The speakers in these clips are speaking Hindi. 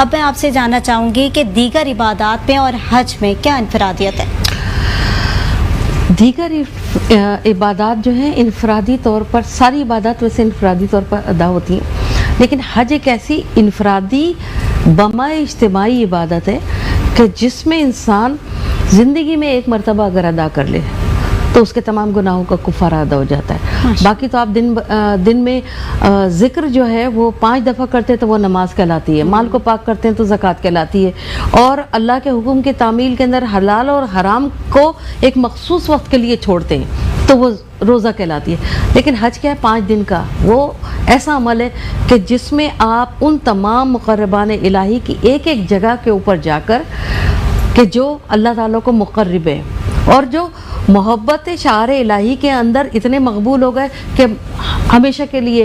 अब मैं आपसे जानना चाहूँगी कि दीगर इबादत में और हज में क्या इनफरादियत है? दीगर इबादत जो हैं इनफरादी तौर पर, सारी इबादत वैसे इनफरादी तौर पर अदा होती हैं, लेकिन हज एक ऐसी इनफरादी बमाए इज्तिमाई इबादत है कि जिसमें इंसान ज़िंदगी में एक मरतबा अगर अदा कर ले तो उसके तमाम गुनाहों का कुफारा अदा हो जाता है। बाकी तो आप दिन में ज़िक्र जो है वो 5 दफ़ा करते हैं तो वो नमाज कहलाती है, माल को पाक करते हैं तो ज़कात कहलाती है, और अल्लाह के हुक्म की तामील के अंदर हलाल और हराम को एक मखसूस वक्त के लिए छोड़ते हैं तो वो रोज़ा कहलाती है। लेकिन हज क्या है, 5 दिन का वो ऐसा अमल है कि जिसमें आप उन तमाम मुक़र्रबान इलाही की एक एक जगह के ऊपर जाकर कि जो अल्लाह ताला को मुक़र्रब है और जो मोहब्बत शार इलाही के अंदर इतने मकबूल हो गए कि हमेशा के लिए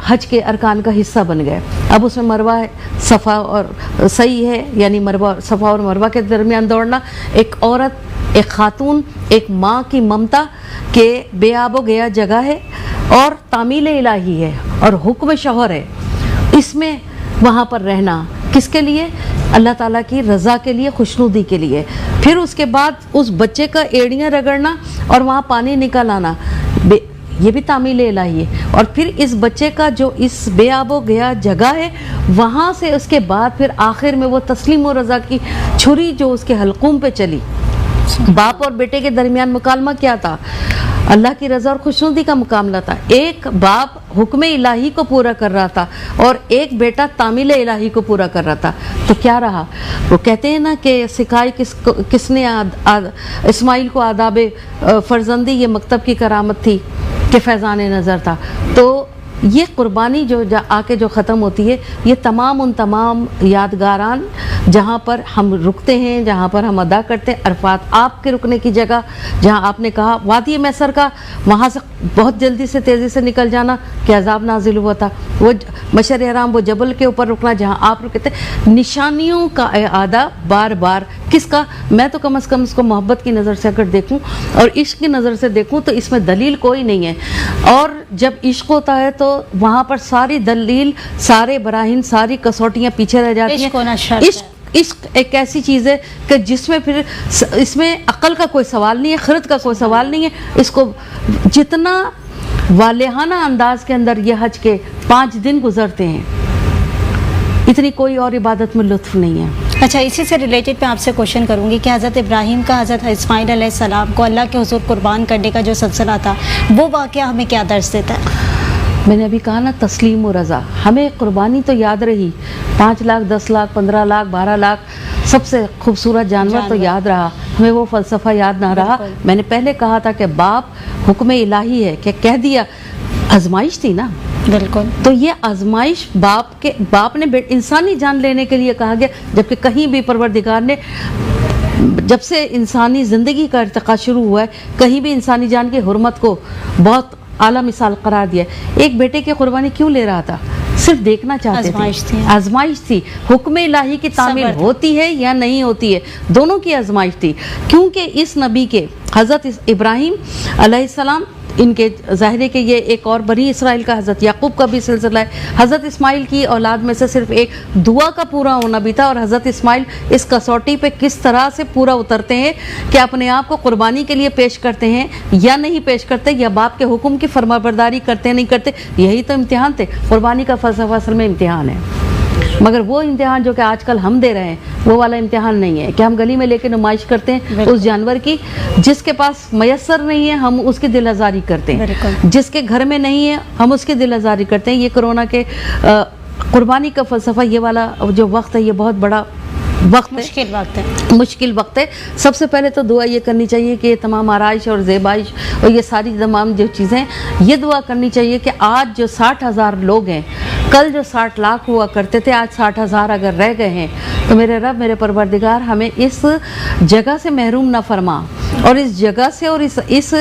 हज के अरकान का हिस्सा बन गए। अब उसमें मरवा सफ़ा और सही है, यानी मरवा सफ़ा और मरवा के दरमियान दौड़ना, एक औरत, एक खातून, एक माँ की ममता के बेआबो गया जगह है और तामील इलाही है और हुक्म शौहर है, इसमें वहाँ पर रहना किसके लिए? अल्लाह ताला की रज़ा के लिए, खुशनुदी के लिए। फिर उसके बाद उस बच्चे का एड़ियाँ रगड़ना और वहाँ पानी निकल आना, ये भी तामील इलाही है। और फिर इस बच्चे का जो इस बेआबो गया जगह है, वहाँ से उसके बाद फिर आखिर में वो तस्लीम और रज़ा की छुरी जो उसके हलक़ूम पे चली। बाप और बेटे के दरमियान मुकालमा क्या था? अल्लाह की रज़ा और खुशनुदी का मुकामला था। एक बाप हुक्म इलाही को पूरा कर रहा था और एक बेटा तामील इलाही को पूरा कर रहा था। तो क्या रहा? वो कहते हैं ना कि सिखाई किसने इस्माइल को आदाब फ़र्जंदी, ये मकतब की करामत थी कि फैज़ान नज़र था। तो ये कुर्बानी जो आके जो ख़त्म होती है, ये उन तमाम यादगारान जहाँ पर हम रुकते हैं, जहाँ पर हम अदा करते हैं, अरफात आपके रुकने की जगह जहाँ आपने कहा वादी मैसर का, वहाँ से बहुत जल्दी से तेज़ी से निकल जाना कि अज़ाब नाजिल हुआ था, वो मशर हराम, वो जबल के ऊपर रुकना जहाँ आप रुके थे। निशानियों का आदा बार बार किसका? मैं तो कम से कम इसको मोहब्बत की नज़र से अगर देखूँ और इश्क की नज़र से देखूँ तो इसमें दलील कोई नहीं है। और जब इश्क होता है तो वहाँ पर सारी दलील, सारे बराहीन, सारी कसौटियाँ पीछे रह जाती हैं। इश्क एक ऐसी चीज़ है कि जिसमें फिर इसमें अक्ल का कोई सवाल नहीं है, खिरत का कोई सवाल नहीं है। इसको जितना वालेहाना अंदाज के अंदर ये हज के 5 दिन गुजरते हैं, इतनी कोई और इबादत में लुत्फ़ नहीं है। अच्छा, इसी से रिलेटेड मैं आपसे क्वेश्चन करूंगी कि हज़रत इब्राहीम का हज़रत इस्माइल अलैहिस्सलाम को अल्लाह के हुज़ूर कुर्बान करने का जो सिलसिला था, वो वाक़या हमें क्या दर्श देता है? मैंने अभी कहा ना, तस्लीम और रज़ा। हमें कुर्बानी तो याद रही, 5 लाख, 10 लाख, 15 लाख, 12 लाख, सबसे खूबसूरत जानवर तो याद रहा, हमें वो फ़लसफ़ा याद ना रहा। मैंने पहले कहा था कि बाप हुक्म इलाही है, कि कह दिया, आजमाइश थी ना। बिल्कुल। तो ये आजमाइश बाप ने इंसानी जान लेने के लिए कहा गया, जबकि कहीं भी परवरदिगार ने जब से इंसानी ज़िंदगी का इर्तिक़ा शुरू हुआ है, कहीं भी इंसानी जान की हुर्मत को बहुत आला मिसाल करार दिया। एक बेटे की कुर्बानी क्यों ले रहा था? सिर्फ देखना चाहते थे। आजमाइश थी। हुक्म इलाही की तामील होती है या नहीं होती है, दोनों की आजमाइश थी। क्योंकि इस नबी के हज़रत इब्राहीम अलैहिस्सलाम, इनके ज़ाहिर है कि ये एक और बनी इसराइल का हज़रत याकूब का भी सिलसिला है। हज़रत इस्माइल की औलाद में से सिर्फ एक दुआ का पूरा होना भी था, और हज़रत इस्माइल इस कसौटी पे किस तरह से पूरा उतरते हैं कि अपने आप को कुर्बानी के लिए पेश करते हैं या नहीं पेश करते, या बाप के हुक्म की फरमाबरदारी करते नहीं करते। यही तो इम्तिहान थे। कुर्बानी का फ़लसफ़ा असल में इम्तिहान है, मगर वो इम्तिहान जो कि आजकल हम दे रहे हैं, वो वाला इम्तिहान नहीं है कि हम गली में लेके नुमाइश करते हैं उस जानवर की, जिसके पास मयसर नहीं है हम उसकी दिल आज़ारी करते हैं, जिसके घर में नहीं है हम उसकी दिल आज़ारी करते हैं। ये कोरोना के कुर्बानी का फ़लसफ़ा, ये वाला जो वक्त है, ये बहुत बड़ा वक्त है, मुश्किल वक्त है। सबसे पहले तो दुआ ये करनी चाहिए कि ये तमाम आराइश और ज़ेबाइश और ये सारी तमाम जो चीज़ें, ये दुआ करनी चाहिए कि आज जो 60,000 लोग हैं, कल जो 60 लाख हुआ करते थे, आज 60,000 अगर रह गए हैं, तो मेरे रब, मेरे परवरदिगार, हमें इस जगह से महरूम ना फरमा, और इस जगह से और इस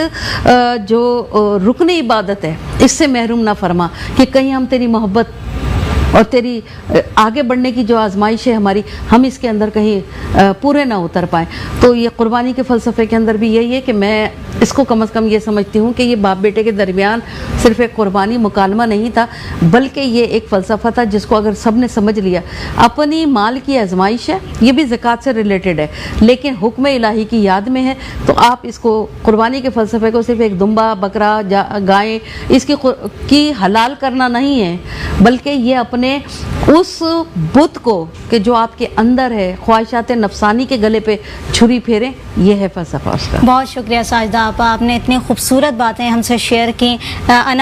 जो रुकनी इबादत है, इससे महरूम ना फरमा कि कहीं हम तेरी मोहब्बत और तेरी आगे बढ़ने की जो आजमाइश है हमारी, हम इसके अंदर कहीं पूरे ना उतर पाएँ। तो ये कुर्बानी के फ़लसफ़े के अंदर भी यही है कि मैं इसको कम से कम ये समझती हूँ कि ये बाप बेटे के दरमियान सिर्फ एक कुर्बानी मुकालमा नहीं था, बल्कि ये एक फ़लसफ़ा था जिसको अगर सब ने समझ लिया। अपनी माल की आजमाइश है, ये भी ज़कात से रिलेटेड है, लेकिन हुक्म इलाही की याद में है, तो आप इसको कुर्बानी के फ़लसफ़े को सिर्फ एक दुम्बा बकरा गाय की हलाल करना नहीं है, बल्कि ये अपने उस बुत को कि जो आपके अंदर है, ख्वाहिशात नफसानी के गले पे छुरी फेरें, ये है फ़लसफ़ा उसका। बहुत शुक्रिया साजिदा आपा, आपने इतनी खूबसूरत बातें हमसे शेयर की।